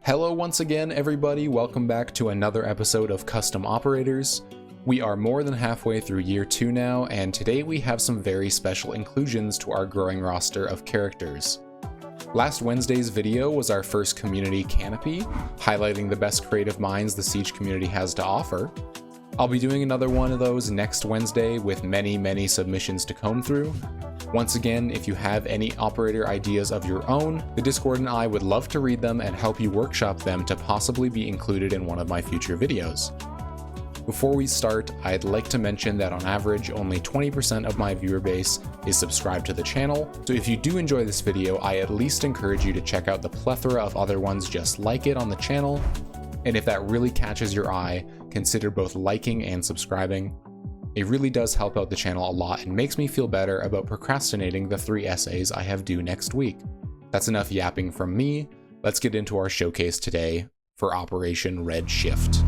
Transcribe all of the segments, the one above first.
Hello once again, everybody. Welcome back to another episode of Custom Operators. We are more than halfway through year 2 now, and today we have some very special inclusions to our growing roster of characters. Last Wednesday's video was our first community canopy, highlighting the best creative minds the Siege community has to offer. I'll be doing another one of those next Wednesday with many submissions to comb through. Once again, if you have any operator ideas of your own, the Discord and I would love to read them and help you workshop them to possibly be included in one of my future videos. Before we start, I'd like to mention that on average, only 20% of my viewer base is subscribed to the channel, so if you do enjoy this video, I at least encourage you to check out the plethora of other ones just like it on the channel, and if that really catches your eye, consider both liking and subscribing. It really does help out the channel a lot and makes me feel better about procrastinating the 3 essays I have due next week. That's enough yapping from me. Let's get into our showcase today for Operation Red Shift.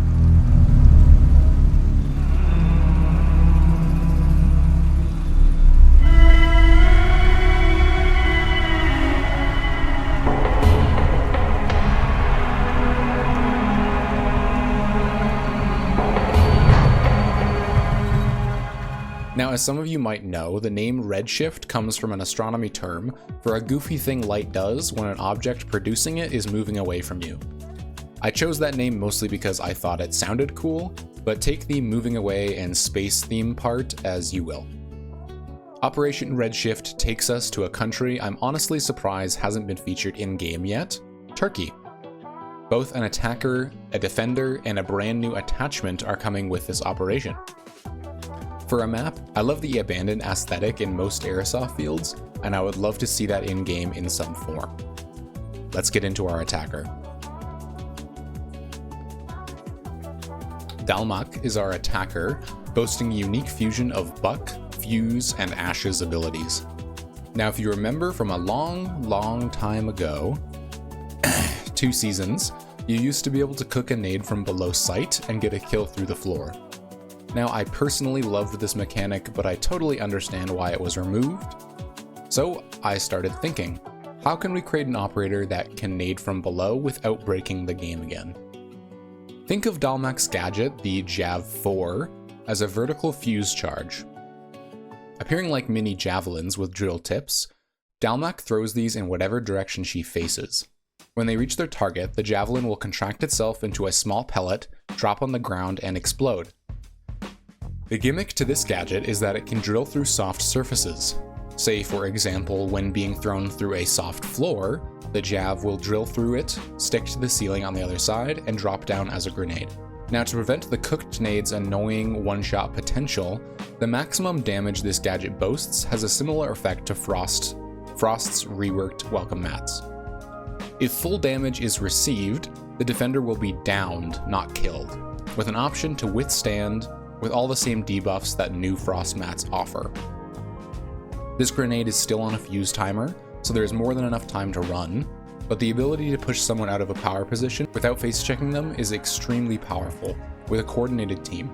Now, as some of you might know, the name redshift comes from an astronomy term for a goofy thing light does when an object producing it is moving away from you. I chose that name mostly because I thought it sounded cool, but take the moving away and space theme part as you will. Operation Redshift takes us to a country I'm honestly surprised hasn't been featured in-game yet, Turkey. Both an attacker, a defender, and a brand new attachment are coming with this operation. For a map, I love the abandoned aesthetic in most airsoft fields, and I would love to see that in-game in some form. Let's get into our attacker. Deimos is our attacker, boasting a unique fusion of Buck, Fuse, and Ash's abilities. Now, if you remember from a long time ago, 2 seasons, you used to be able to cook a nade from below sight and get a kill through the floor. Now, I personally loved this mechanic, but I totally understand why it was removed. So I started thinking, how can we create an operator that can nade from below without breaking the game again? Think of Deimos' gadget, the Jav 4, as a vertical fuse charge. Appearing like mini javelins with drill tips, Deimos throws these in whatever direction she faces. When they reach their target, the javelin will contract itself into a small pellet, drop on the ground, and explode. The gimmick to this gadget is that it can drill through soft surfaces. Say, for example, when being thrown through a soft floor, the Jav will drill through it, stick to the ceiling on the other side, and drop down as a grenade. Now, to prevent the cooked nade's annoying one-shot potential, the maximum damage this gadget boasts has a similar effect to Frost's reworked welcome mats. If full damage is received, the defender will be downed, not killed, with an option to withstand with all the same debuffs that new Frost mats offer. This grenade is still on a fuse timer, so there is more than enough time to run, but the ability to push someone out of a power position without face checking them is extremely powerful with a coordinated team.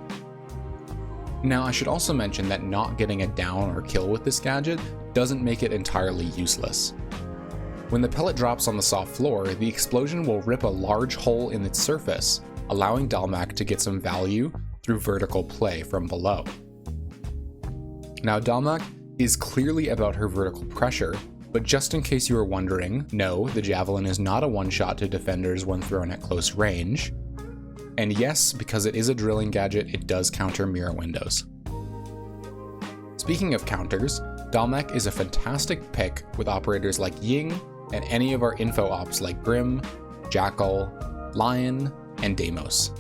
Now, I should also mention that not getting a down or kill with this gadget doesn't make it entirely useless. When the pellet drops on the soft floor, the explosion will rip a large hole in its surface, allowing Deimos to get some value through vertical play from below. Now, Deimos is clearly about her vertical pressure, but just in case you were wondering, no, the javelin is not a one-shot to defenders when thrown at close range. And yes, because it is a drilling gadget, it does counter mirror windows. Speaking of counters, Deimos is a fantastic pick with operators like Ying and any of our info ops like Grim, Jackal, Lion, and Deimos.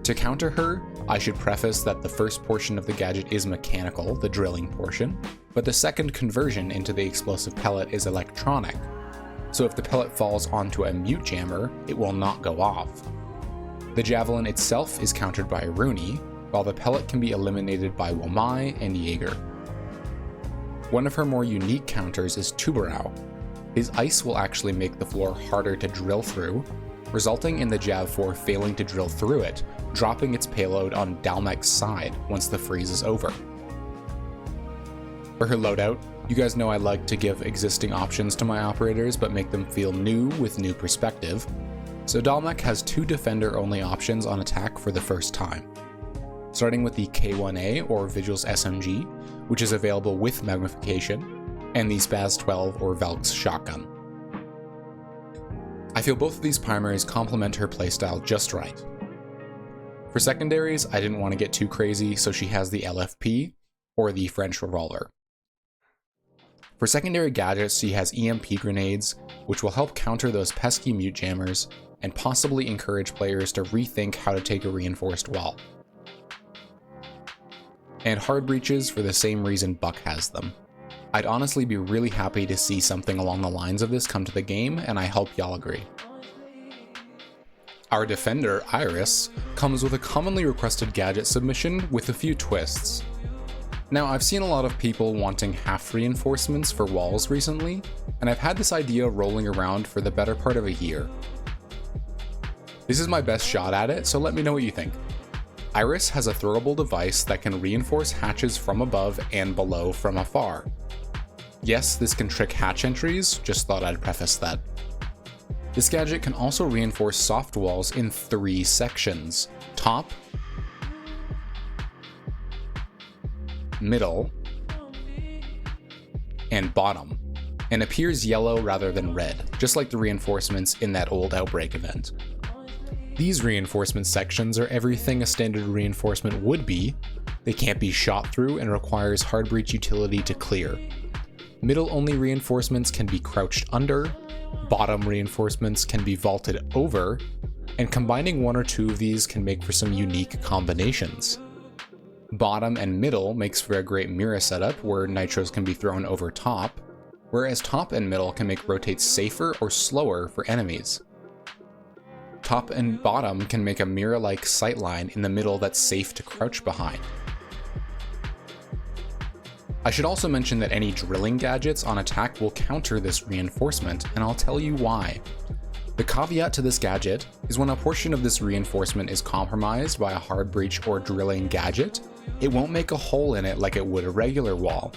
To counter her, I should preface that the first portion of the gadget is mechanical, the drilling portion, but the second conversion into the explosive pellet is electronic. So if the pellet falls onto a mute jammer, it will not go off. The javelin itself is countered by Rooney, while the pellet can be eliminated by Womai and Jaeger. One of her more unique counters is Tubarão. His ice will actually make the floor harder to drill through, resulting in the Jav 4 failing to drill through it, dropping its payload on Deimos' side once the freeze is over. For her loadout, you guys know I like to give existing options to my operators but make them feel new with new perspective. So Dalmec has 2 defender-only options on attack for the first time, starting with the K1A or Vigil's SMG, which is available with magnification, and the Spaz 12 or Valk's shotgun. I feel both of these primaries complement her playstyle just right. For secondaries, I didn't want to get too crazy, so she has the LFP, or the French Revolver. For secondary gadgets, she has EMP grenades, which will help counter those pesky mute jammers, and possibly encourage players to rethink how to take a reinforced wall. And hard breaches for the same reason Buck has them. I'd honestly be really happy to see something along the lines of this come to the game, and I hope y'all agree. Our defender, Iris, comes with a commonly requested gadget submission with a few twists. Now, I've seen a lot of people wanting half reinforcements for walls recently, and I've had this idea rolling around for the better part of a year. This is my best shot at it, so let me know what you think. Iris has a throwable device that can reinforce hatches from above and below from afar. Yes, this can trick hatch entries, just thought I'd preface that. This gadget can also reinforce soft walls in 3 sections: top, middle, and bottom, and appears yellow rather than red, just like the reinforcements in that old Outbreak event. These reinforcement sections are everything a standard reinforcement would be. They can't be shot through and requires hard breach utility to clear. Middle-only reinforcements can be crouched under, bottom reinforcements can be vaulted over, and combining 1 or 2 of these can make for some unique combinations. Bottom and middle makes for a great Mira setup where nitros can be thrown over top, whereas top and middle can make rotates safer or slower for enemies. Top and bottom can make a Mira-like sightline in the middle that's safe to crouch behind. I should also mention that any drilling gadgets on attack will counter this reinforcement, and I'll tell you why. The caveat to this gadget is when a portion of this reinforcement is compromised by a hard breach or drilling gadget, it won't make a hole in it like it would a regular wall.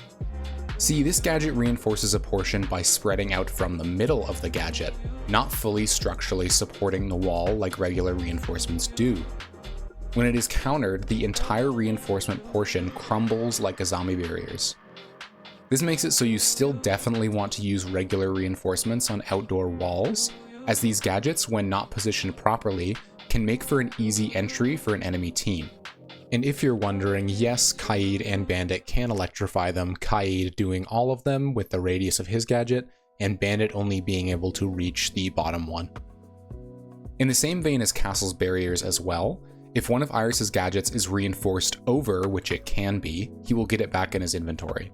See, this gadget reinforces a portion by spreading out from the middle of the gadget, not fully structurally supporting the wall like regular reinforcements do. When it is countered, the entire reinforcement portion crumbles like a zombie barriers. This makes it so you still definitely want to use regular reinforcements on outdoor walls, as these gadgets, when not positioned properly, can make for an easy entry for an enemy team. And if you're wondering, yes, Kaid and Bandit can electrify them, Kaid doing all of them with the radius of his gadget, and Bandit only being able to reach the bottom one. In the same vein as Castle's barriers as well, if one of Iris's gadgets is reinforced over, which it can be, he will get it back in his inventory.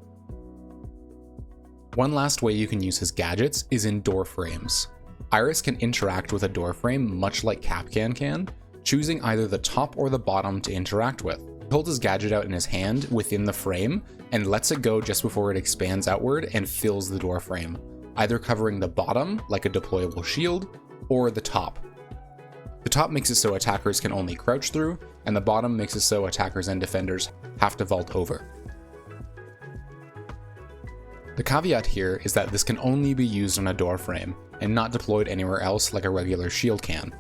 One last way you can use his gadgets is in door frames. Iris can interact with a door frame much like Capcan can, choosing either the top or the bottom to interact with. He holds his gadget out in his hand within the frame and lets it go just before it expands outward and fills the door frame, either covering the bottom, like a deployable shield, or the top. The top makes it so attackers can only crouch through, and the bottom makes it so attackers and defenders have to vault over. The caveat here is that this can only be used on a door frame, and not deployed anywhere else like a regular shield can.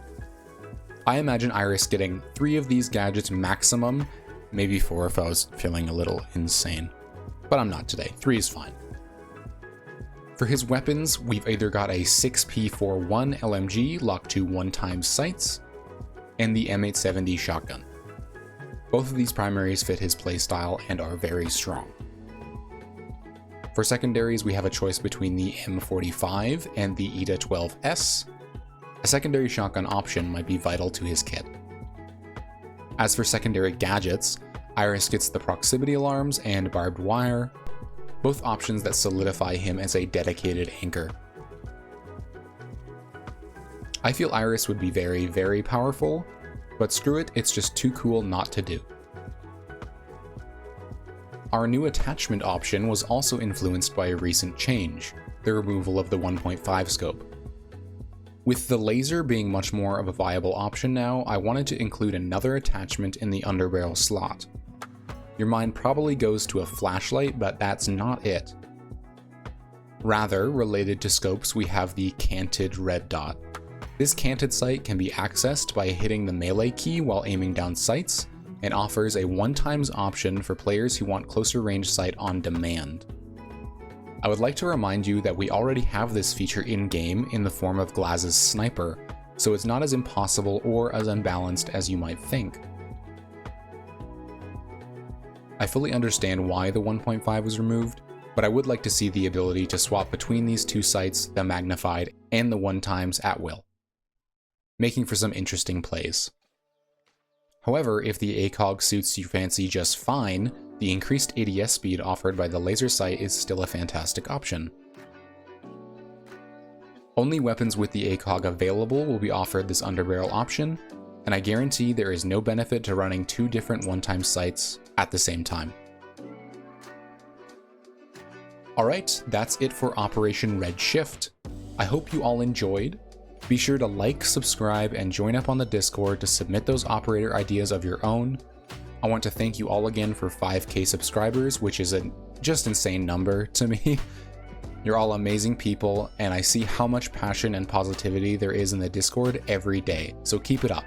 I imagine Iris getting 3 of these gadgets maximum, maybe 4 if I was feeling a little insane. But I'm not today, 3 is fine. For his weapons, we've either got a 6P41 LMG locked to 1x sights, and the M870 shotgun. Both of these primaries fit his playstyle and are very strong. For secondaries, we have a choice between the M45 and the ETA 12S. A secondary shotgun option might be vital to his kit. As for secondary gadgets, Iris gets the proximity alarms and barbed wire, both options that solidify him as a dedicated anchor. I feel Iris would be very, very powerful, but screw it, it's just too cool not to do. Our new attachment option was also influenced by a recent change, the removal of the 1.5 scope. With the laser being much more of a viable option now, I wanted to include another attachment in the underbarrel slot. Your mind probably goes to a flashlight, but that's not it. Rather, related to scopes, we have the canted red dot. This canted sight can be accessed by hitting the melee key while aiming down sights, and offers a 1x option for players who want closer range sight on demand. I would like to remind you that we already have this feature in-game in the form of Glaz's Sniper, so it's not as impossible or as unbalanced as you might think. I fully understand why the 1.5 was removed, but I would like to see the ability to swap between these two sights, the magnified and the 1x at will, making for some interesting plays. However, if the ACOG suits your fancy just fine, the increased ADS speed offered by the laser sight is still a fantastic option. Only weapons with the ACOG available will be offered this underbarrel option, and I guarantee there is no benefit to running two different 1x sights at the same time. Alright, that's it for Operation Red Shift. I hope you all enjoyed. Be sure to like, subscribe, and join up on the Discord to submit those operator ideas of your own. I want to thank you all again for 5K subscribers, which is a just insane number to me. You're all amazing people, and I see how much passion and positivity there is in the Discord every day, so keep it up.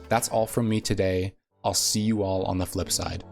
That's all from me today. I'll see you all on the flip side.